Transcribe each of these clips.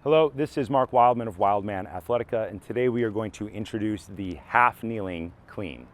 Hello, this is Mark Wildman of Wildman Athletica, and today we are going to introduce the half kneeling clean.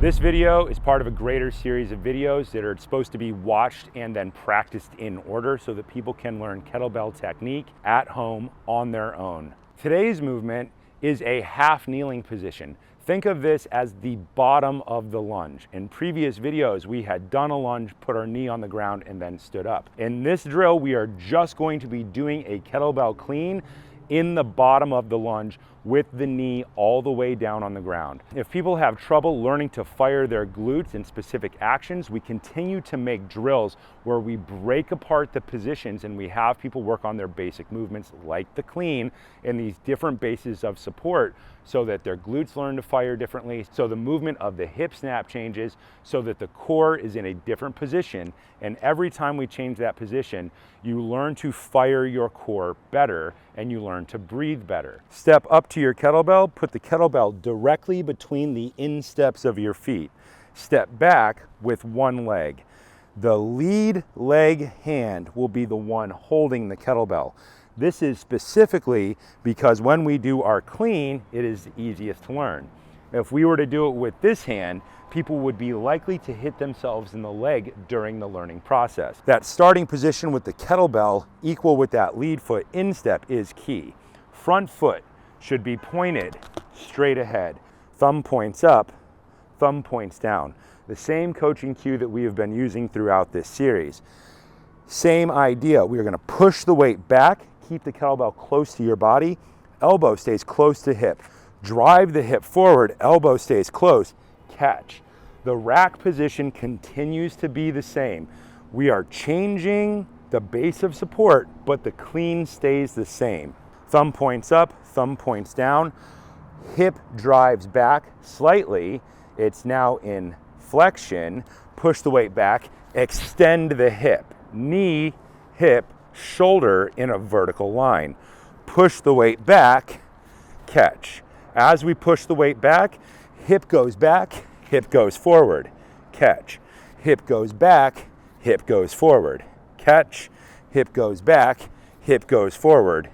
This video is part of a greater series of videos that are supposed to be watched and then practiced in order so that people can learn kettlebell technique at home on their own. Today's movement is a half kneeling position. Think of this as the bottom of the lunge. In previous videos, we had done a lunge, put our knee on the ground, and then stood up. In this drill, we are just going to be doing a kettlebell clean in the bottom of the lunge with the knee all the way down on the ground. If people have trouble learning to fire their glutes in specific actions, we continue to make drills where we break apart the positions and we have people work on their basic movements like the clean in these different bases of support so that their glutes learn to fire differently, so the movement of the hip snap changes, so that the core is in a different position. And every time we change that position, you learn to fire your core better and you learn to breathe better. Step up to your kettlebell, put the kettlebell directly between the insteps of your feet. Step back with one leg. The lead leg hand will be the one holding the kettlebell. This is specifically because when we do our clean, it is the easiest to learn. If we were to do it with this hand, people would be likely to hit themselves in the leg during the learning process. That starting position with the kettlebell equal with that lead foot instep is key. Front foot should be pointed straight ahead. Thumb points up, thumb points down. The same coaching cue that we have been using throughout this series. Same idea, we are gonna push the weight back, keep the kettlebell close to your body, elbow stays close to hip. Drive the hip forward, elbow stays close, catch. The rack position continues to be the same. We are changing the base of support, but the clean stays the same. Thumb points up, thumb points down, hip drives back slightly. It's now in flexion. Push the weight back, extend the hip. Knee, hip, shoulder in a vertical line. Push the weight back, catch. As we push the weight back, hip goes back, hip goes forward, catch. Hip goes back, hip goes forward, catch. Hip goes back, hip goes forward,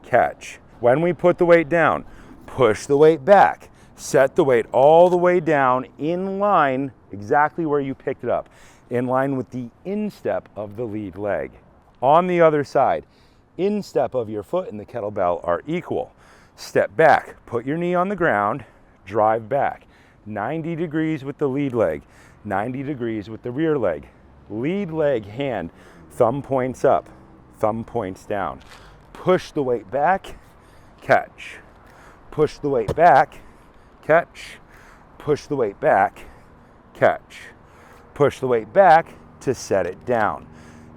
catch. When we put the weight down, push the weight back, set the weight all the way down in line exactly where you picked it up, in line with the instep of the lead leg. On the other side, instep of your foot and the kettlebell are equal. Step back, put your knee on the ground, drive back. 90 degrees with the lead leg, 90 degrees with the rear leg. Lead leg hand, thumb points up, thumb points down. Push the weight back, catch. Push the weight back, catch. Push the weight back, catch. Push the weight back to set it down.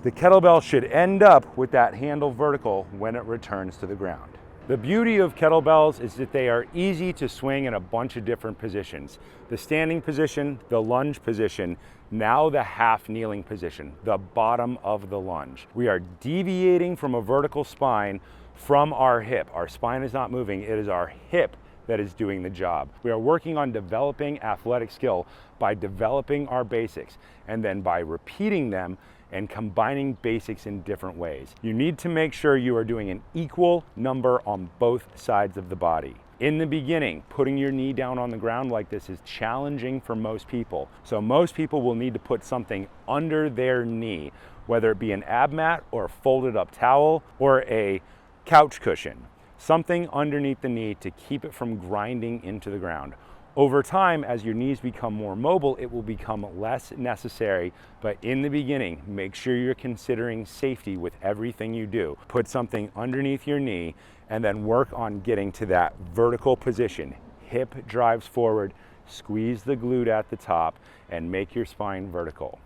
The kettlebell should end up with that handle vertical when it returns to the ground. The beauty of kettlebells is that they are easy to swing in a bunch of different positions. The standing position, the lunge position, now the half kneeling position, the bottom of the lunge. We are deviating from a vertical spine from our hip. Our spine is not moving, it is our hip that is doing the job. We are working on developing athletic skill by developing our basics and then by repeating them and combining basics in different ways. You need to make sure you are doing an equal number on both sides of the body. In the beginning, putting your knee down on the ground like this is challenging for most people. So most people will need to put something under their knee, whether it be an ab mat or a folded up towel or a couch cushion. Something underneath the knee to keep it from grinding into the ground. Over time, as your knees become more mobile, it will become less necessary, but in the beginning, make sure you're considering safety with everything you do. Put something underneath your knee and then work on getting to that vertical position. Hip drives forward, squeeze the glute at the top, and make your spine vertical.